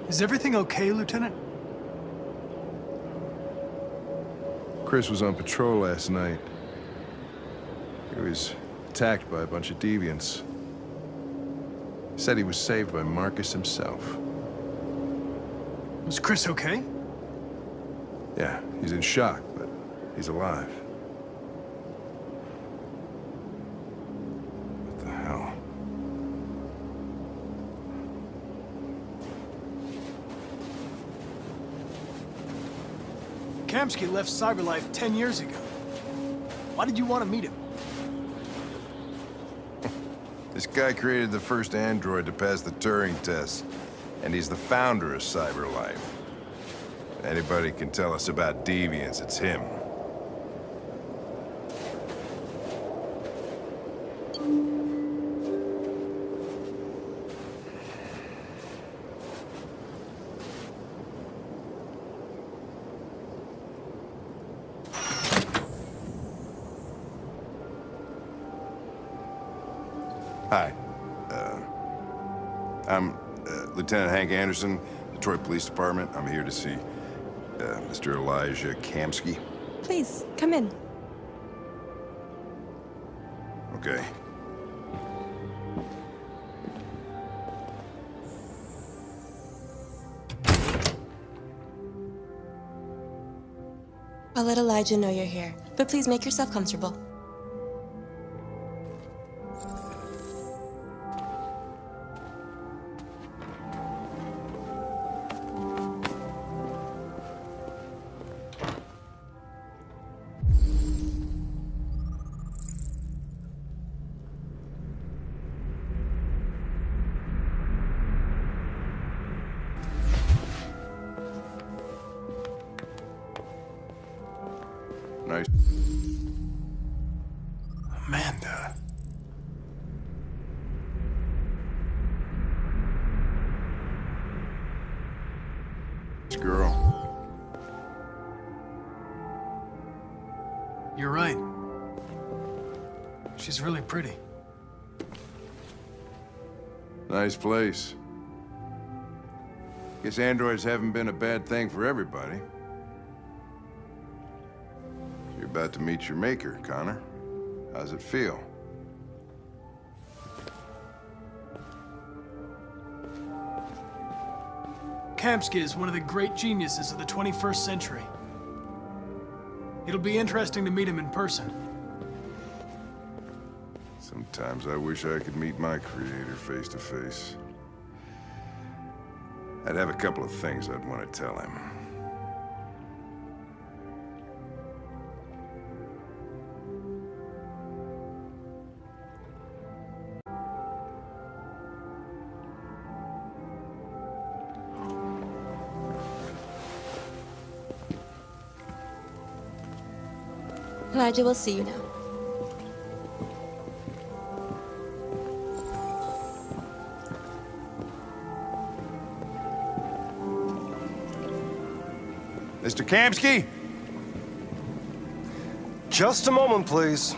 Is everything okay, Lieutenant? Chris was on patrol last night. He was attacked by a bunch of deviants. He said he was saved by Marcus himself. Was Chris okay? Yeah, he's in shock, but he's alive. What the hell? Kamsky left Cyberlife 10 years ago. Why did you want to meet him? This guy created the first android to pass the Turing test, and he's the founder of Cyberlife. If anybody can tell us about deviants, it's him. Hi. I'm Lieutenant Hank Anderson, Detroit Police Department. I'm here to see Mr. Elijah Kamsky. Please, come in. Okay. I'll let Elijah know you're here, but please make yourself comfortable. Nice. Amanda. This girl. You're right. She's really pretty. Nice place. Guess androids haven't been a bad thing for everybody. You're about to meet your maker, Connor. How's it feel? Kamsky is one of the great geniuses of the 21st century. It'll be interesting to meet him in person. Sometimes I wish I could meet my creator face to face. I'd have a couple of things I'd want to tell him. Elijah will see you now. Mr. Kamsky? Just a moment, please.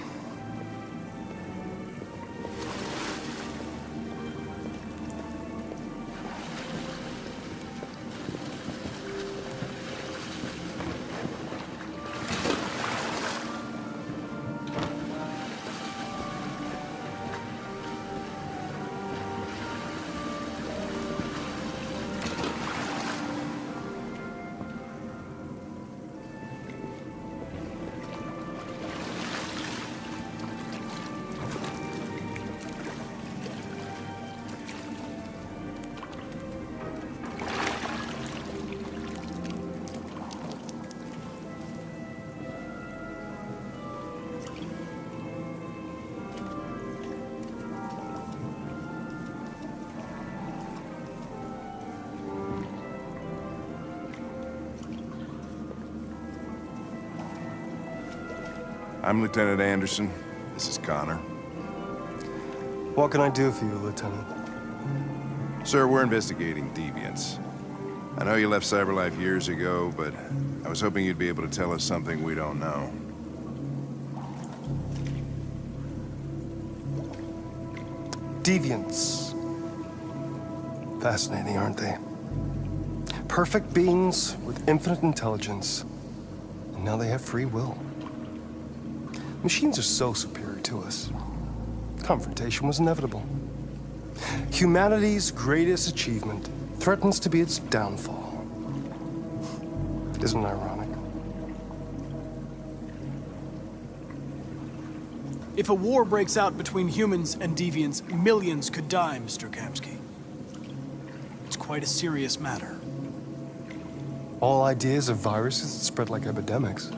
I'm Lieutenant Anderson. This is Connor. What can I do for you, Lieutenant? Sir, we're investigating deviants. I know you left Cyberlife years ago, but I was hoping you'd be able to tell us something we don't know. Deviants. Fascinating, aren't they? Perfect beings with infinite intelligence. And now they have free will. Machines are so superior to us. Confrontation was inevitable. Humanity's greatest achievement threatens to be its downfall. Isn't it ironic? If a war breaks out between humans and deviants, millions could die, Mr. Kamsky. It's quite a serious matter. All ideas of viruses that spread like epidemics.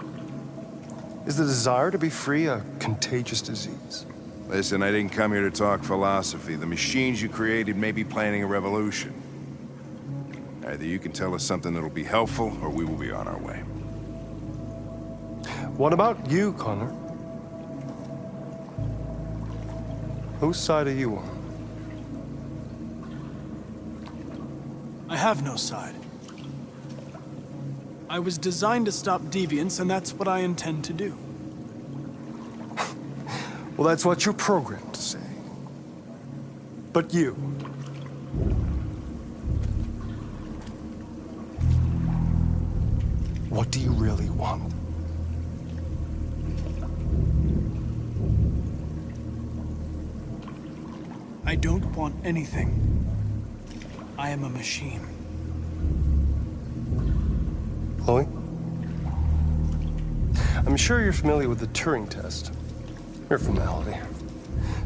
Is the desire to be free a contagious disease? Listen, I didn't come here to talk philosophy. The machines you created may be planning a revolution. Either you can tell us something that'll be helpful, or we will be on our way. What about you, Connor? Whose side are you on? I have no side. I was designed to stop deviants, and that's what I intend to do. Well, that's what you're programmed to say. But you... what do you really want? I don't want anything. I am a machine. Chloe? I'm sure you're familiar with the Turing test. Mere formality.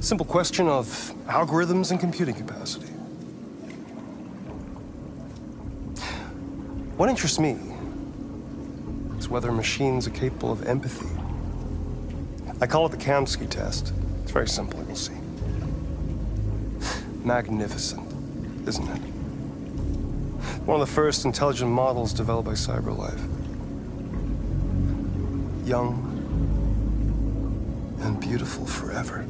Simple question of algorithms and computing capacity. What interests me is whether machines are capable of empathy. I call it the Kamsky test. It's very simple, you'll see. Magnificent, isn't it? One of the first intelligent models developed by CyberLife. Young and beautiful forever.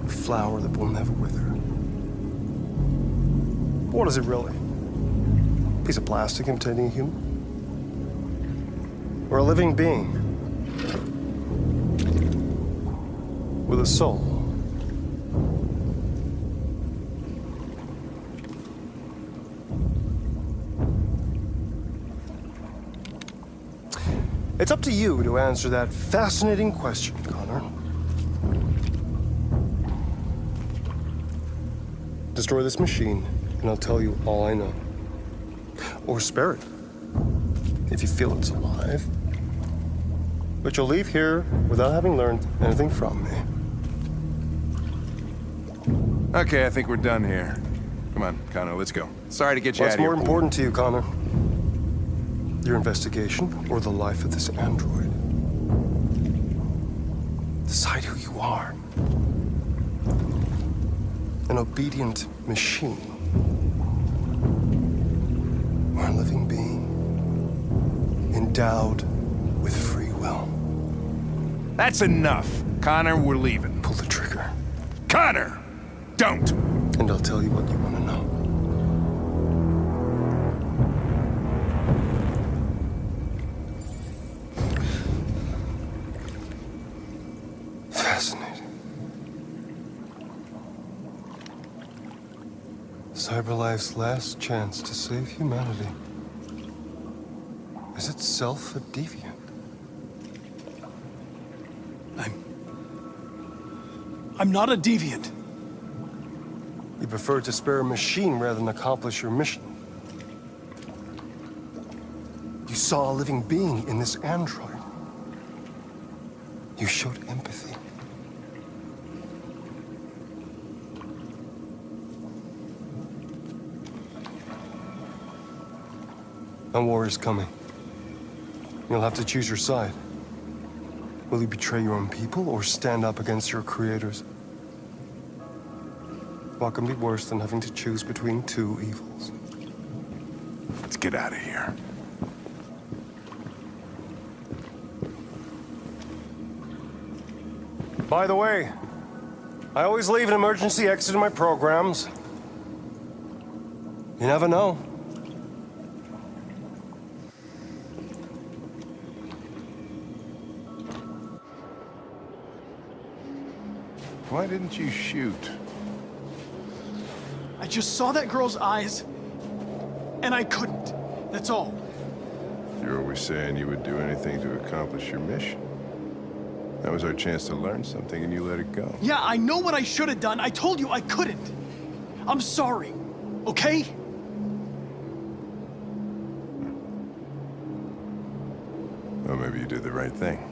A flower that will never wither. What is it really? A piece of plastic imitating a human? Or a living being? With a soul? It's up to you to answer that fascinating question, Connor. Destroy this machine, and I'll tell you all I know. Or spare it, if you feel it's alive. But you'll leave here without having learned anything from me. Okay, I think we're done here. Come on, Connor, let's go. Sorry to get you out What's of here. more important to you, Connor? Your investigation or the life of this android? Decide who you are. An obedient machine. Or a living being endowed with free will. That's enough. Connor, we're leaving. Pull the trigger. Connor! Don't! And I'll tell you what you want to know. Fascinating. CyberLife's last chance to save humanity is itself a deviant. I'm not a deviant. You prefer to spare a machine rather than accomplish your mission. You saw a living being in this android. You showed empathy. A war is coming. You'll have to choose your side. Will you betray your own people or stand up against your creators? What can be worse than having to choose between two evils? Let's get out of here. By the way, I always leave an emergency exit in my programs. You never know. Why didn't you shoot? I just saw that girl's eyes, and I couldn't. That's all. You're always saying you would do anything to accomplish your mission. That was our chance to learn something, and you let it go. Yeah, I know what I should have done. I told you I couldn't. I'm sorry, okay? Well, maybe you did the right thing.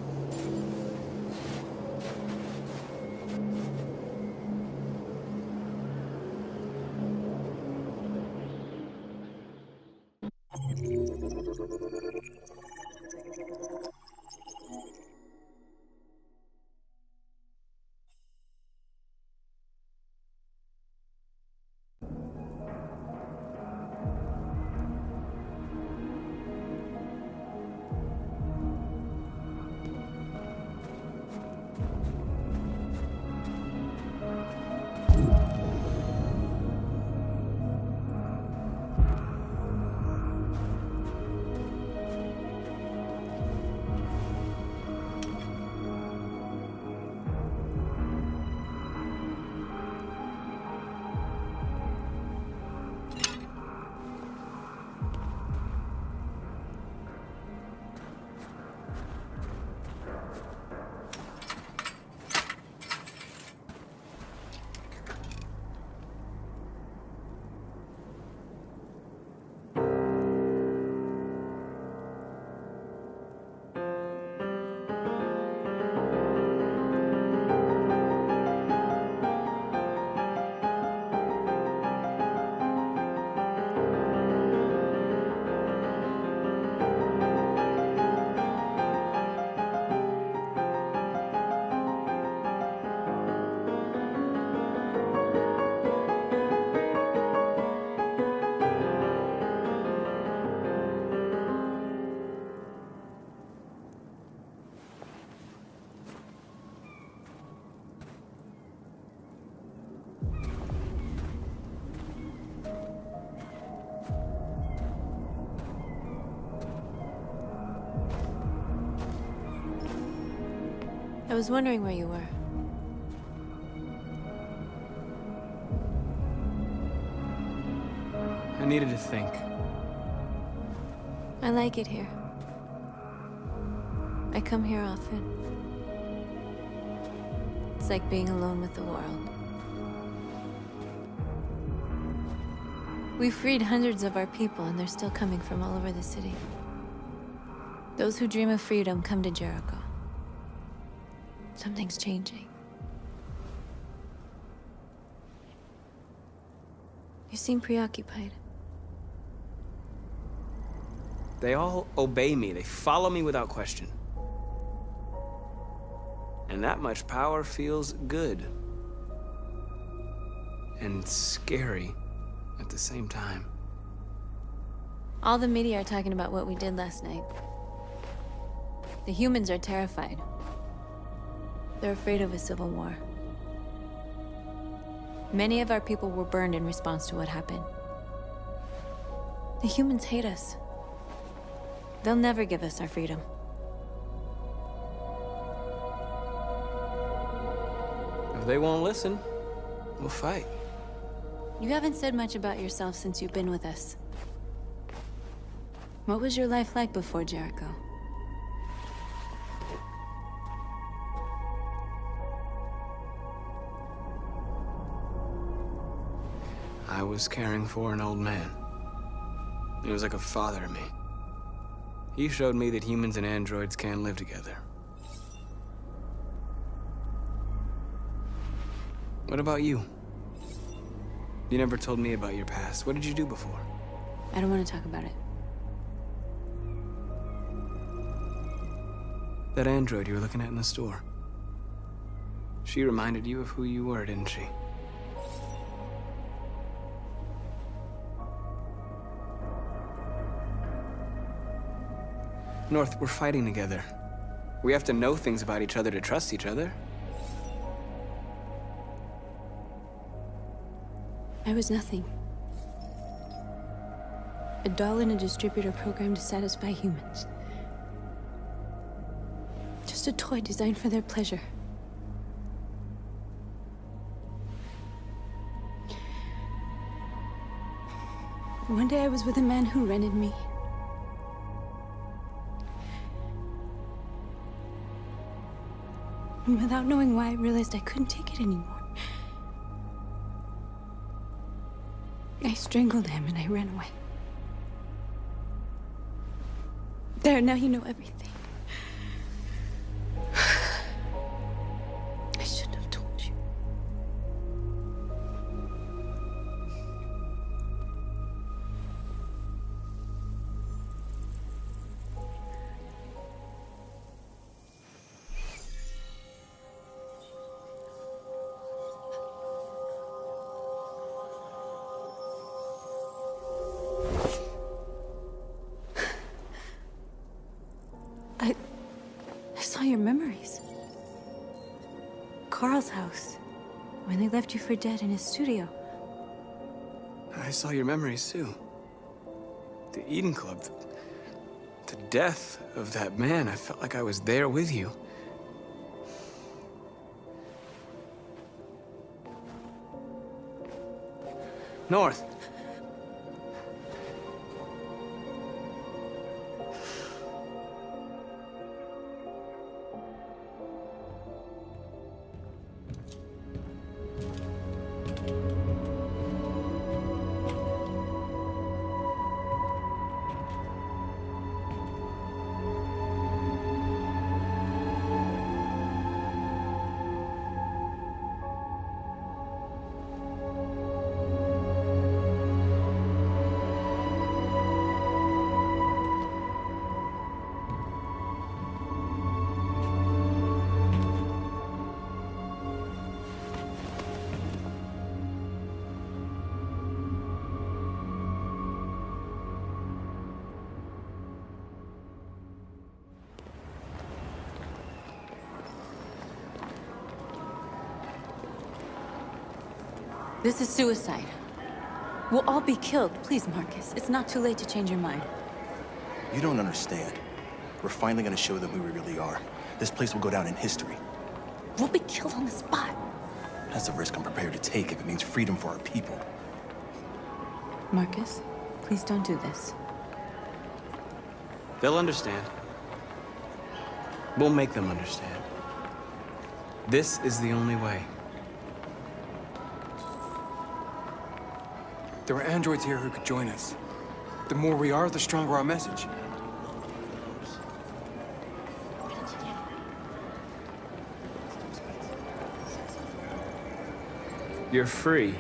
I was wondering where you were. I needed to think. I like it here. I come here often. It's like being alone with the world. We freed hundreds of our people, and they're still coming from all over the city. Those who dream of freedom come to Jericho. Something's changing. You seem preoccupied. They all obey me. They follow me without question. And that much power feels good. And scary at the same time. All the media are talking about what we did last night. The humans are terrified. They're afraid of a civil war. Many of our people were burned in response to what happened. The humans hate us. They'll never give us our freedom. If they won't listen, we'll fight. You haven't said much about yourself since you've been with us. What was your life like before Jericho? I was caring for an old man. He was like a father to me. He showed me that humans and androids can live together. What about you? You never told me about your past. What did you do before? I don't want to talk about it. That android you were looking at in the store. She reminded you of who you were, didn't she? North, we're fighting together. We have to know things about each other to trust each other. I was nothing. A doll in a distributor program to satisfy humans. Just a toy designed for their pleasure. One day I was with a man who rented me. And without knowing why, I realized I couldn't take it anymore. I strangled him and I ran away. There, now you know everything. I shouldn't have told you. I saw your memories. Carl's house, when they left you for dead in his studio. I saw your memories too. The Eden Club, the death of that man. I felt like I was there with you. North. This is suicide. We'll all be killed. Please, Marcus. It's not too late to change your mind. You don't understand. We're finally gonna show them who we really are. This place will go down in history. We'll be killed on the spot. That's a risk I'm prepared to take if it means freedom for our people. Marcus, please don't do this. They'll understand. We'll make them understand. This is the only way. There are androids here who could join us. The more we are, the stronger our message. You're free.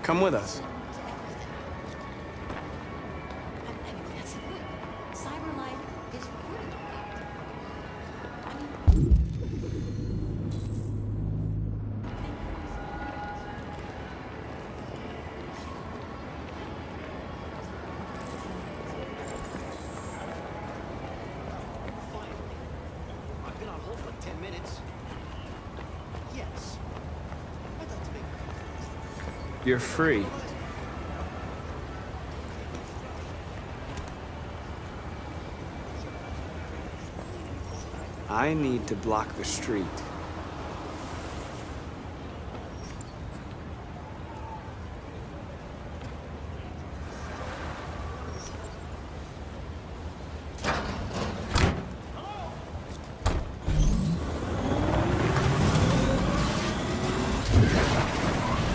Come with us. I've been on hold for like 10 minutes. Yes. I'd like to make... You're free. I need to block the street.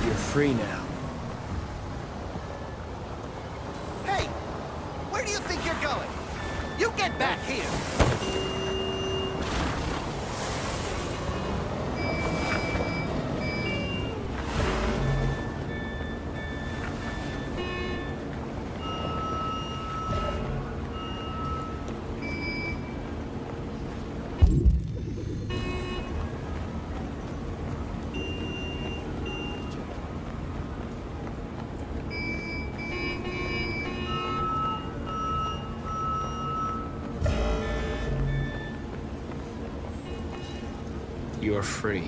You're free now. Hey! Where do you think you're going? You get back here! You're free.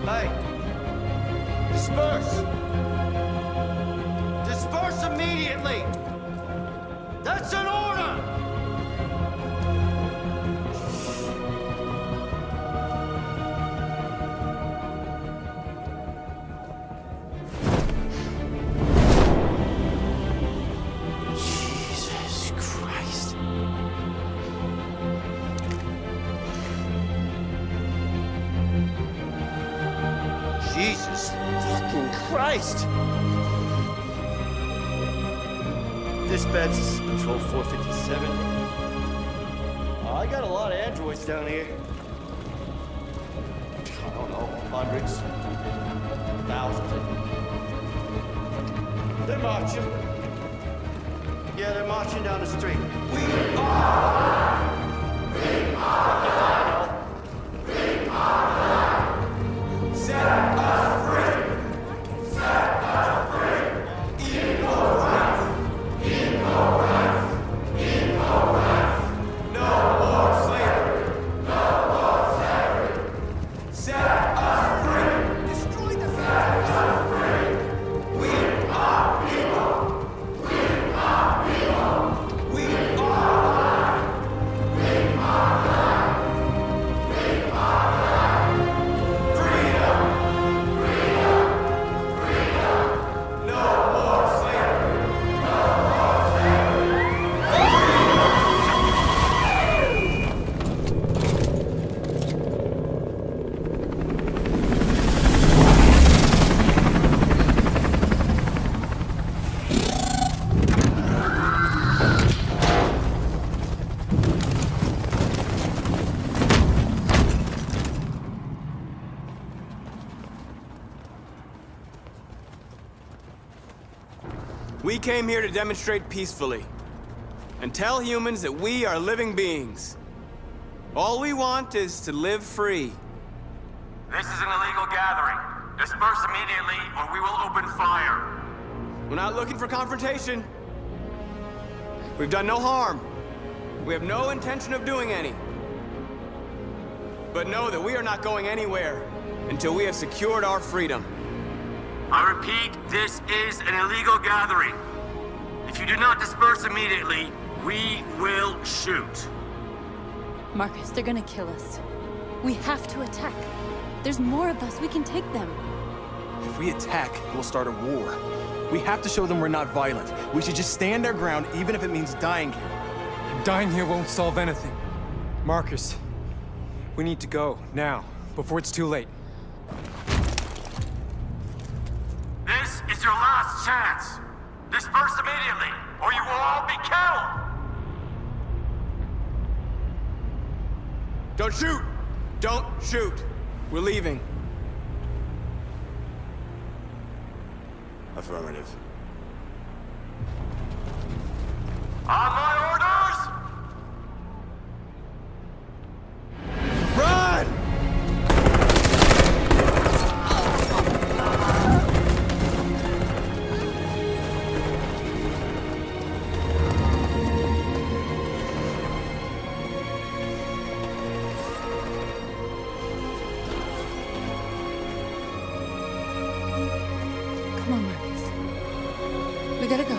Hey! Disperse! Disperse immediately! That's an order! Jesus Christ. Jesus fucking Christ! Dispatch, this is Patrol 457. I got a lot of androids down here. I don't know, hundreds, thousands. They're marching. Yeah, they're marching down the street. We are! We are! We are! Set us free! Set us free! Equal rights! Equal rights! Equal rights! No more slavery! No more slavery! Set us free! Destroy the set us free! We are people! We are people! We are alive! We are alive! We are alive! Freedom! Freedom! Freedom! No more slavery! No more slavery! We came here to demonstrate peacefully and tell humans that we are living beings. All we want is to live free. This is an illegal gathering. Disperse immediately or we will open fire. We're not looking for confrontation. We've done no harm. We have no intention of doing any. But know that we are not going anywhere until we have secured our freedom. I repeat, this is an illegal gathering. If you do not disperse immediately, we will shoot. Marcus, they're gonna kill us. We have to attack. There's more of us. We can take them. If we attack, we'll start a war. We have to show them we're not violent. We should just stand our ground, even if it means dying here. Dying here won't solve anything. Marcus, we need to go, now, before it's too late. This is your last chance. Disperse immediately, or you will all be killed. Don't shoot! Don't shoot! We're leaving. Affirmative. On my orders! Run! Come on, Marcus. We gotta go.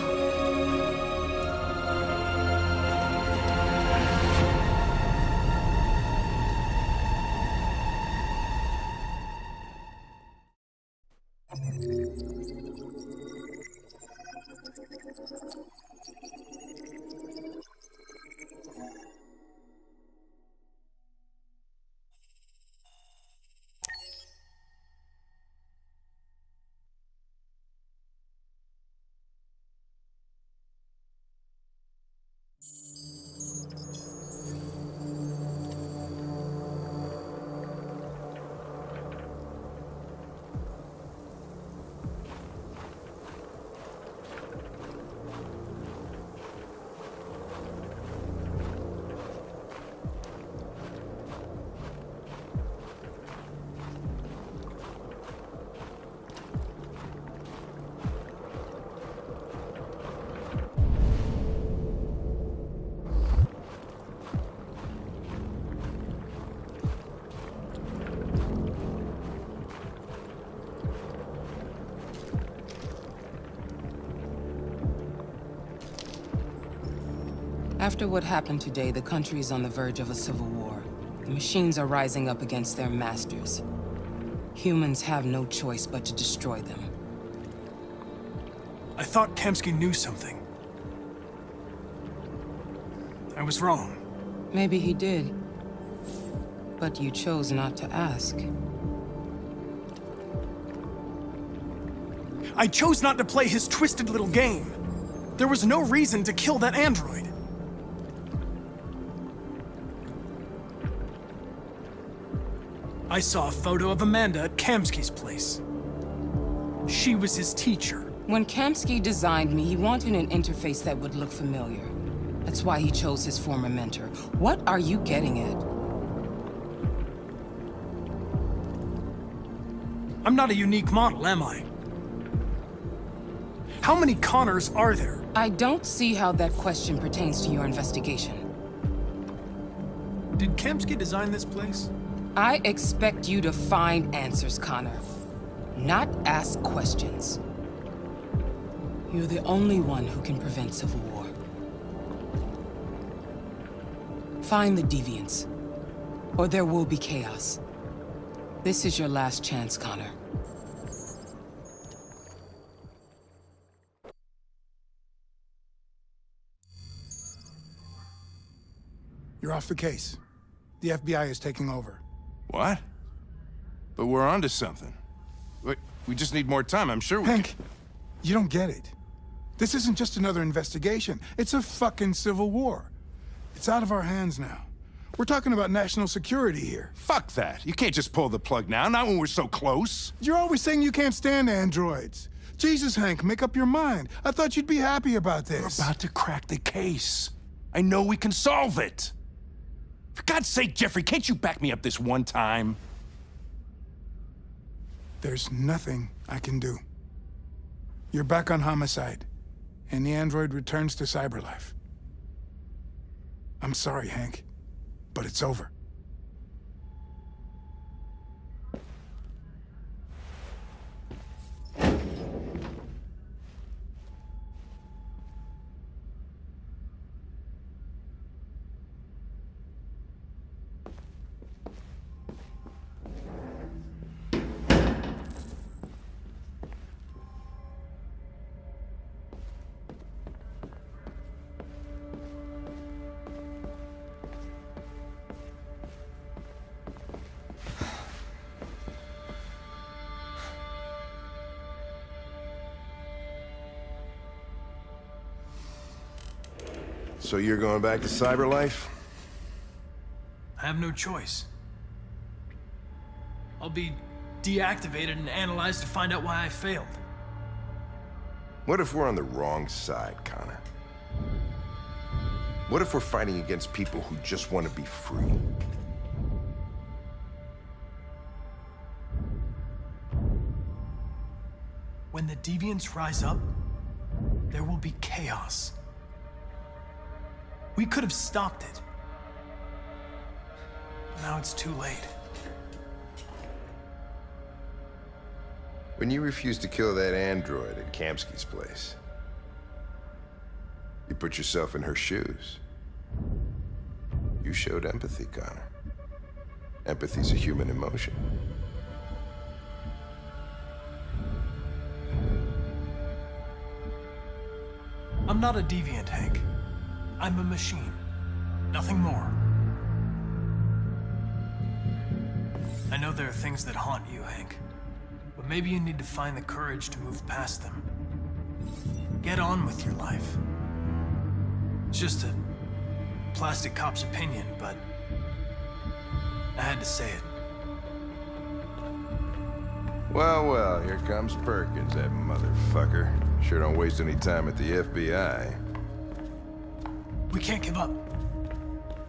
After what happened today, the country is on the verge of a civil war. The machines are rising up against their masters. Humans have no choice but to destroy them. I thought Kamsky knew something. I was wrong. Maybe he did. But you chose not to ask. I chose not to play his twisted little game. There was no reason to kill that android. I saw a photo of Amanda at Kamsky's place. She was his teacher. When Kamsky designed me, he wanted an interface that would look familiar. That's why he chose his former mentor. What are you getting at? I'm not a unique model, am I? How many Connors are there? I don't see how that question pertains to your investigation. Did Kamsky design this place? I expect you to find answers, Connor. Not ask questions. You're the only one who can prevent civil war. Find the deviants, or there will be chaos. This is your last chance, Connor. You're off the case. The FBI is taking over. What? But we're onto something. We just need more time, I'm sure we Hank, you don't get it. This isn't just another investigation. It's a fucking civil war. It's out of our hands now. We're talking about national security here. Fuck that. You can't just pull the plug now, not when we're so close. You're always saying you can't stand androids. Jesus, Hank, make up your mind. I thought you'd be happy about this. We're about to crack the case. I know we can solve it. For God's sake, Jeffrey, can't you back me up this one time? There's nothing I can do. You're back on homicide, and the android returns to cyberlife. I'm sorry, Hank, but it's over. So you're going back to cyberlife? I have no choice. I'll be deactivated and analyzed to find out why I failed. What if we're on the wrong side, Connor? What if we're fighting against people who just want to be free? When the deviants rise up, there will be chaos. We could have stopped it. Now it's too late. When you refused to kill that android at Kamsky's place, you put yourself in her shoes. You showed empathy, Connor. Empathy's a human emotion. I'm not a deviant, Hank. I'm a machine. Nothing more. I know there are things that haunt you, Hank. But maybe you need to find the courage to move past them. Get on with your life. It's just a plastic cop's opinion, but I had to say it. Well, well, here comes Perkins, that motherfucker. Sure don't waste any time at the FBI. We can't give up.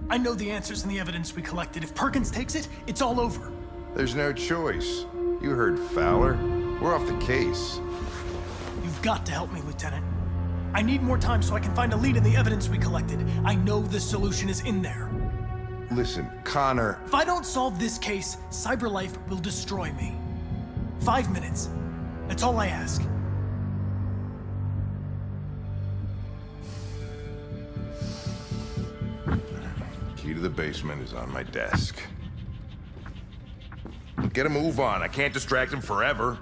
I know the answers and the evidence we collected. If Perkins takes it, it's all over. There's no choice. You heard Fowler. We're off the case. You've got to help me, Lieutenant. I need more time so I can find a lead in the evidence we collected. I know the solution is in there. Listen, Connor... If I don't solve this case, cyberlife will destroy me. 5 minutes. That's all I ask. Key to the basement is on my desk. Get a move on. I can't distract him forever.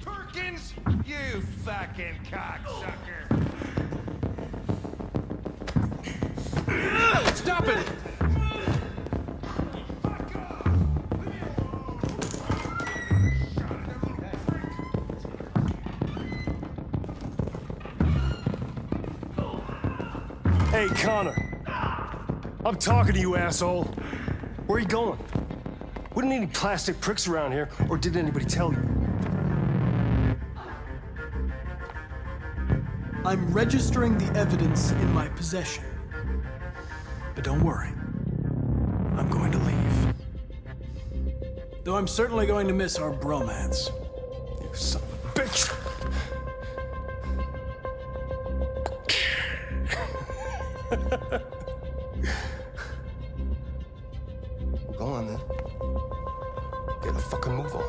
Perkins, you fucking cocksucker. Stop it! Hey, Connor. I'm talking to you, asshole. Where are you going? Wouldn't any plastic pricks around here, or did anybody tell you? I'm registering the evidence in my possession. But don't worry. I'm going to leave. Though I'm certainly going to miss our bromance. You son of a bitch! Well, go on then. Get a fucking move on.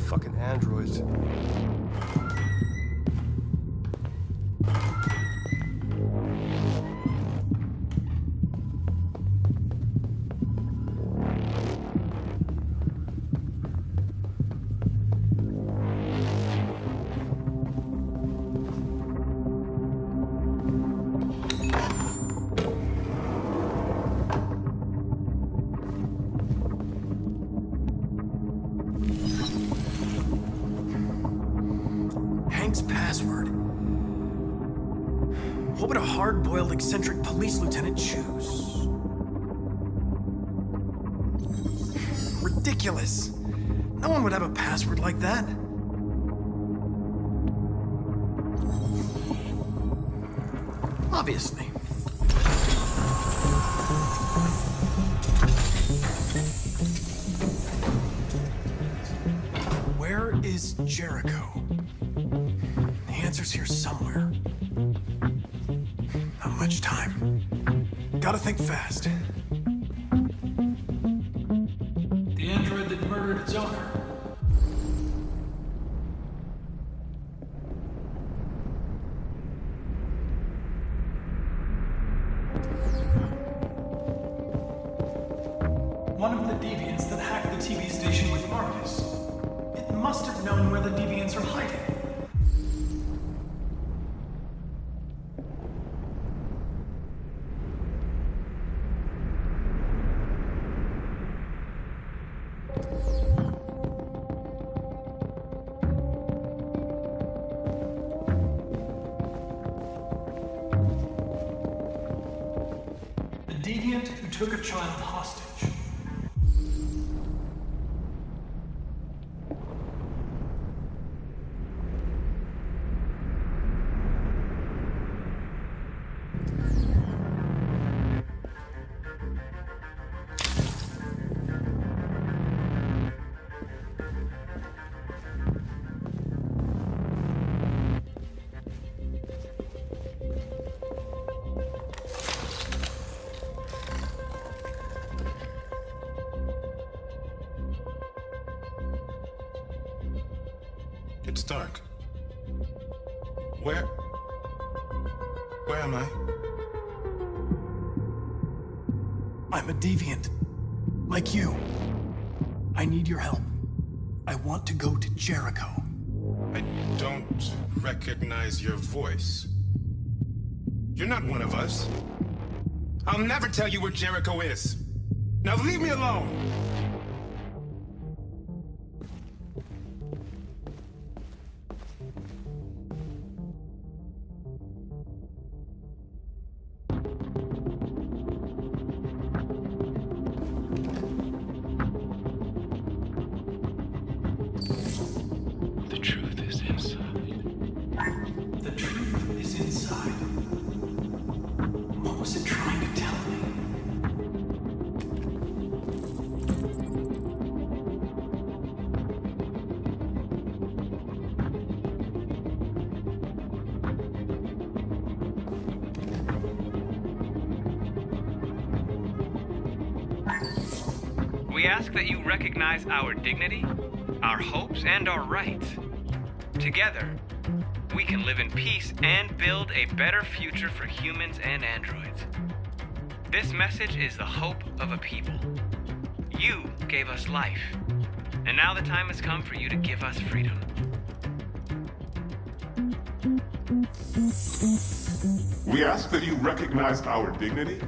Fucking androids. Password. What would a hard-boiled, eccentric police lieutenant choose? Ridiculous. No one would have a password like that. Obviously. Where is Jericho? The answer's here somewhere. Not much time. Gotta think fast. The android that murdered its owner. One of the deviants that hacked the TV station with Marcus. It must have known where the deviants are hiding. Deviant who took a child hostage. It's dark. Where am I? I'm a deviant. Like you. I need your help. I want to go to Jericho. I don't recognize your voice. You're not one of us. I'll never tell you where Jericho is. Now leave me alone! The truth is inside. The truth is inside. What was it trying to tell me? ask that you recognize our dignity, our hopes, and our rights. Together, we can live in peace and build a better future for humans and androids. This message is the hope of a people. You gave us life, and now the time has come for you to give us freedom. We ask that you recognize our dignity,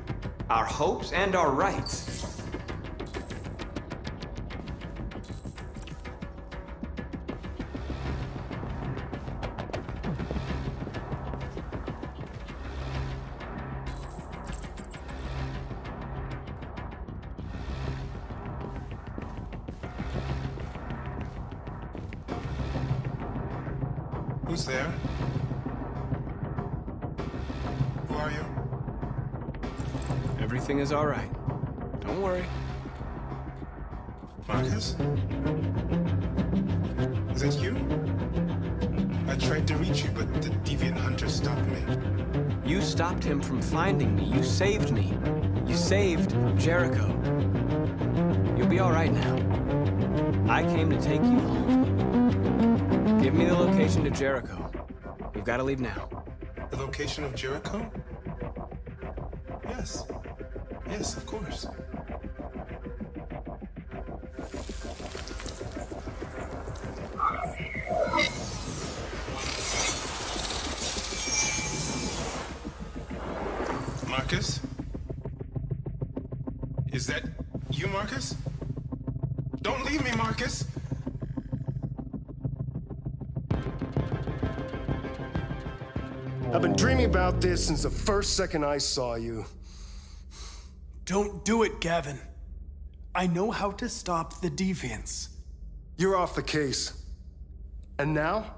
Our hopes and our rights. Who's there? Who are you? Everything is all right. Don't worry. Marcus? Is it you? I tried to reach you, but the deviant hunter stopped me. You stopped him from finding me. You saved me. You saved Jericho. You'll be all right now. I came to take you home. Give me the location to Jericho. We've got to leave now. The location of Jericho? Yes. Yes, of course. Marcus? Is that you, Marcus? Don't leave me, Marcus! I've been dreaming about this since the first second I saw you. Don't do it, Gavin. I know how to stop the deviants. You're off the case. And now,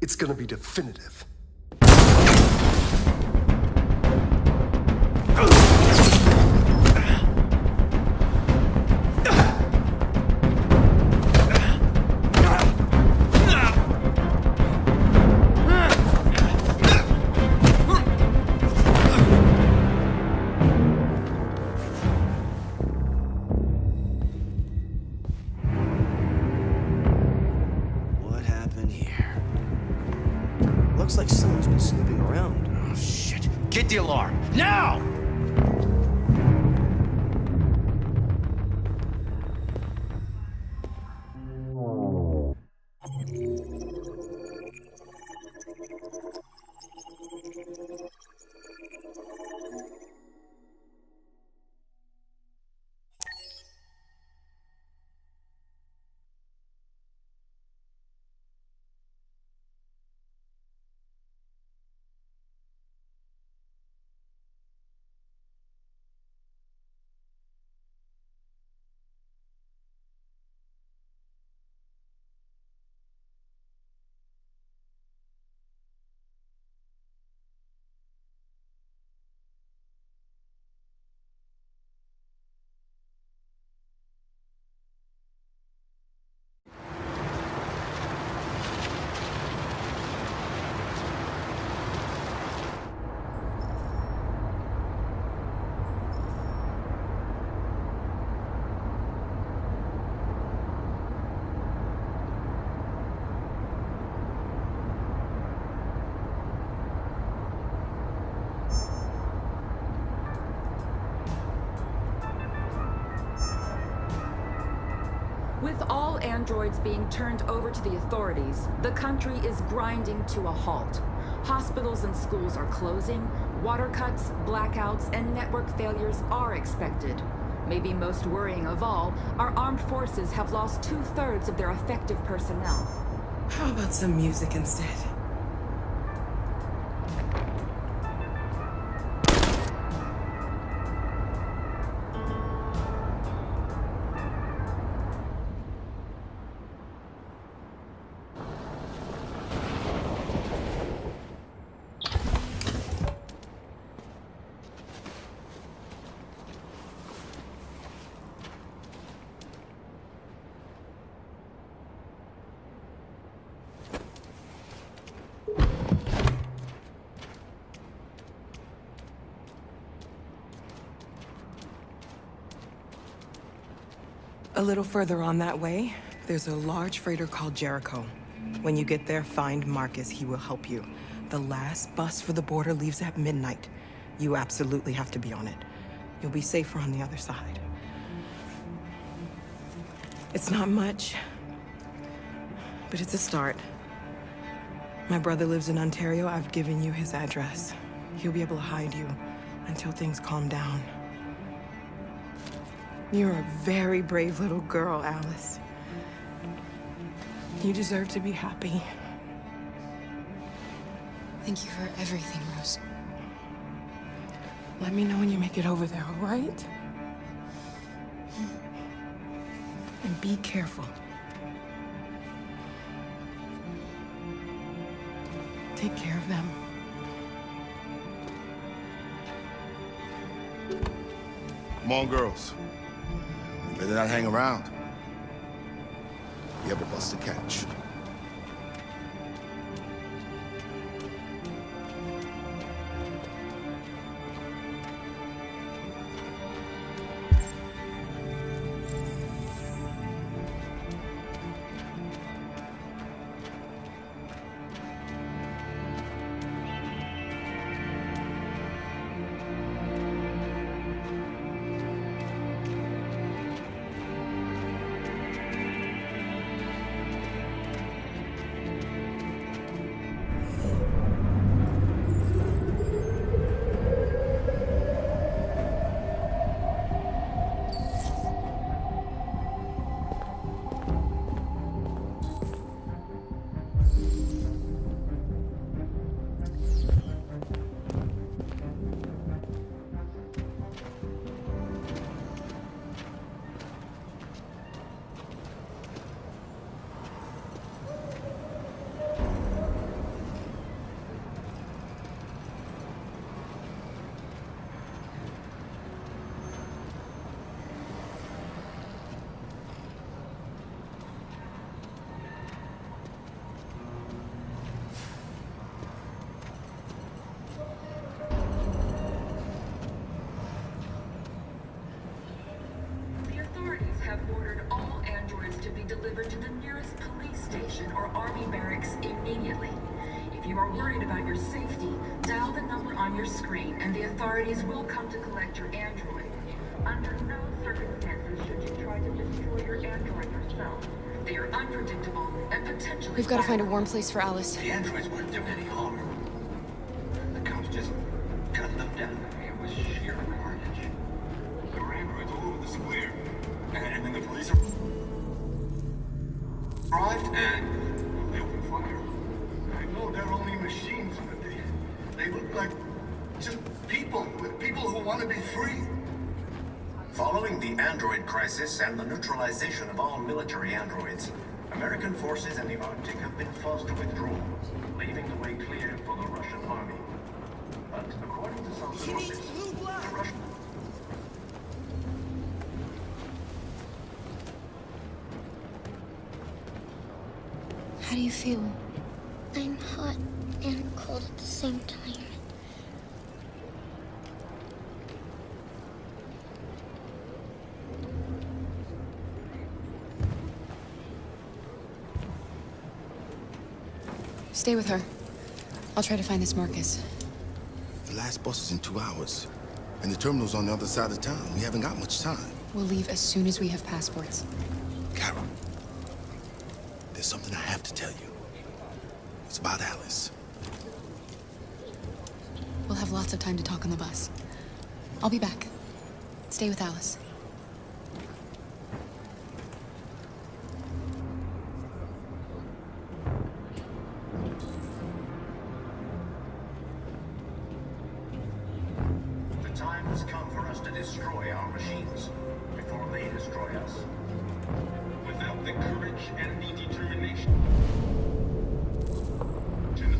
it's gonna be definitive. What happened here? Looks like someone's been snooping around. Oh, shit. Get the alarm! Now! With all androids being turned over to the authorities, the country is grinding to a halt. Hospitals and schools are closing, water cuts, blackouts, and network failures are expected. Maybe most worrying of all, our armed forces have lost 2/3 of their effective personnel. How about some music instead? little further on that way, there's a large freighter called Jericho. When you get there, find Marcus. He will help you. The last bus for the border leaves at midnight. You absolutely have to be on it. You'll be safer on the other side. It's not much, but it's a start. My brother lives in Ontario. I've given you his address. He'll be able to hide you until things calm down. You're a very brave little girl, Alice. You deserve to be happy. Thank you for everything, Rose. Let me know when you make it over there, all right? And be careful. Take care of them. Come on, girls. You better not hang around. We have a bus to catch. delivered to the nearest police station or army barracks immediately. If you are worried about your safety, dial the number on your screen and the authorities will come to collect your android. Under no circumstances should you try to destroy your android yourself. They are unpredictable and potentially— We've got to find a warm place for Alice. The androids weren't doing any harm. The cops just gunned them down. It was sheer carnage. There were androids all over the square. And then the police arrived and they opened fire. I know they're only machines, but they look like just people who want to be free. Following the android crisis and the neutralization of all military androids, American forces in the Arctic have been forced to withdraw, leaving the way clear for the Russian army. But according to some sources, the Russian... How do you feel? I'm hot and cold at the same time. Stay with her. I'll try to find this Marcus. The last bus is in 2 hours. And the terminal's on the other side of town. We haven't got much time. We'll leave as soon as we have passports. Carol, there's something I have to tell you. It's about Alice. We'll have lots of time to talk on the bus. I'll be back. Stay with Alice. The time has come for us to destroy our machines before they destroy us. Without the courage and the determination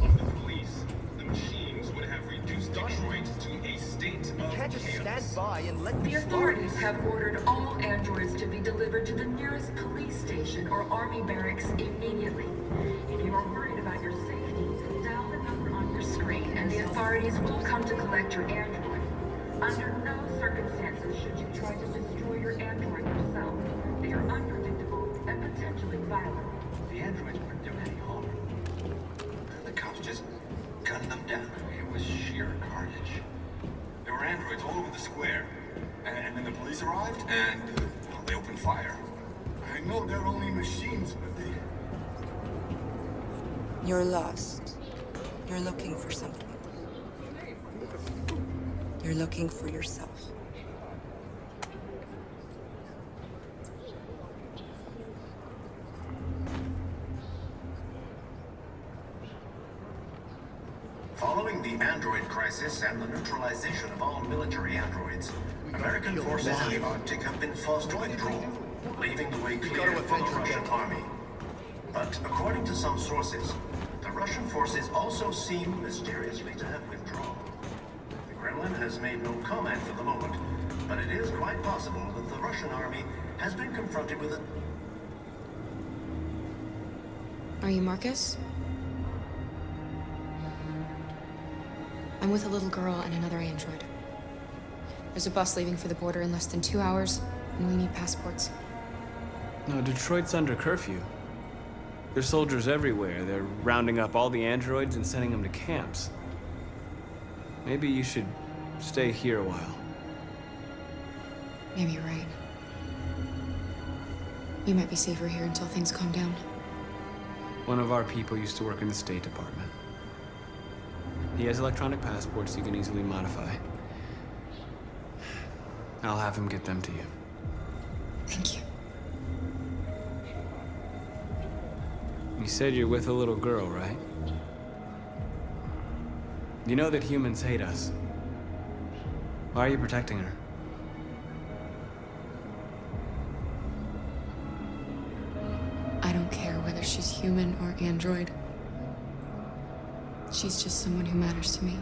of the police, the machines would have reduced Detroit to a state of Can't just chaos. stand by and let The authorities have ordered all androids to be delivered to the nearest police station or army barracks immediately. If you are worried about your safety, dial the number on your screen and the authorities will come to collect your android. Under no circumstances should you try to destroy your android yourself. They are violent. The androids weren't doing any harm. The cops just gunned them down. It was sheer carnage. There were androids all over the square. And then the police arrived, and well, they opened fire. I know they're only machines, but they... You're lost. You're looking for something. You're looking for yourself. Following the android crisis and the neutralization of all military androids, American forces in the Arctic have been forced to withdraw, leaving the way clear for the Russian army. But according to some sources, the Russian forces also seem mysteriously to have withdrawn. The Kremlin has made no comment for the moment, but it is quite possible that the Russian army has been confronted with a... Are you Marcus? I'm with a little girl and another android. There's a bus leaving for the border in less than 2 hours, and we need passports. No, Detroit's under curfew. There's soldiers everywhere. They're rounding up all the androids and sending them to camps. Maybe you should stay here a while. Maybe you're right. You might be safer here until things calm down. One of our people used to work in the State Department. He has electronic passports you can easily modify. I'll have him get them to you. Thank you. You said you're with a little girl, right? You know that humans hate us. Why are you protecting her? I don't care whether she's human or android. She's just someone who matters to me.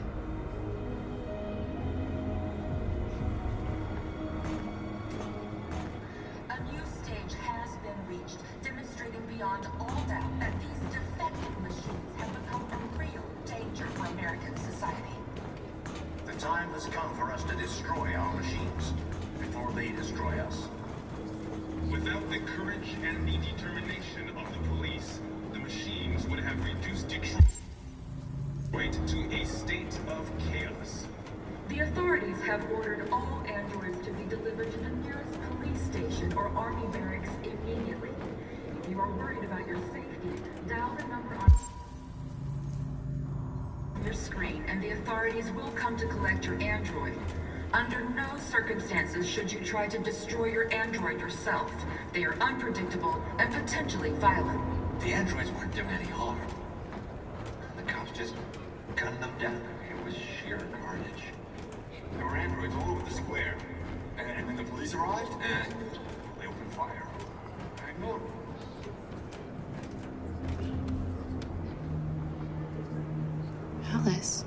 A new stage has been reached, demonstrating beyond all doubt that these defective machines have become a real danger for American society. The time has come for us to destroy our machines before they destroy us. Without the courage and the determination of the police, the machines would have reduced Detroit to a state of chaos. The authorities have ordered all androids to be delivered to the nearest police station or army barracks immediately. If you are worried about your safety, dial the number on your screen and the authorities will come to collect your android. Under no circumstances should you try to destroy your android yourself. They are unpredictable and potentially violent. The androids weren't doing any harm. The cops just gunned them down. It was sheer carnage. There were androids all over the square. And then the police arrived, and they opened fire. I know. Alice.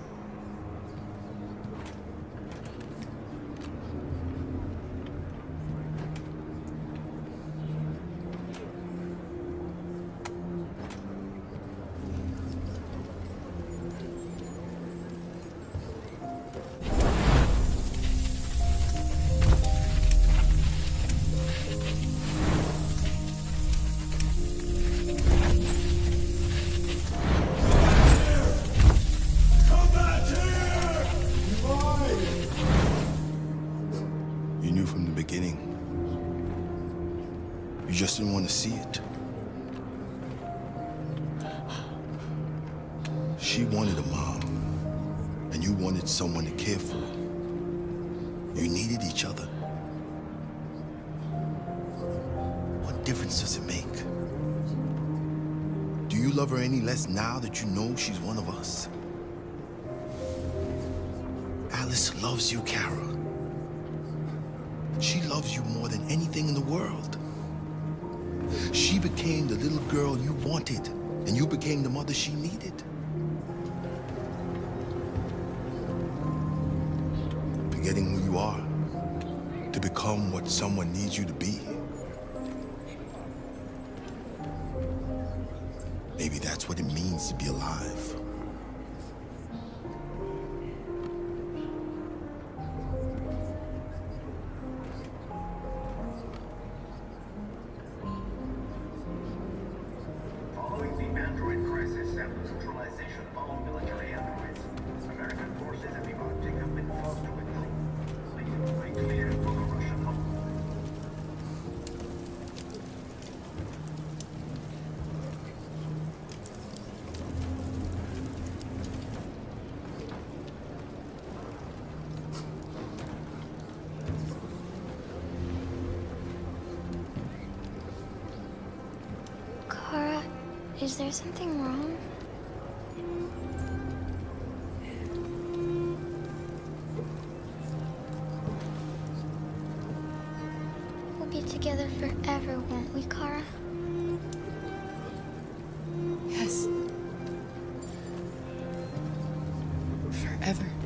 You knew from the beginning. You just didn't want to see it. She wanted a mom, and you wanted someone to care for. You needed each other. What difference does it make? Do you love her any less now that you know she's one of us? Alice loves you, Kara. She loves you more than anything in the world. She became the little girl you wanted, and you became the mother she needed. Forgetting who you are to become what someone needs you to be. Maybe that's what it means to be alive. Is there something wrong? We'll be together forever, won't we, Kara? Yes. Forever.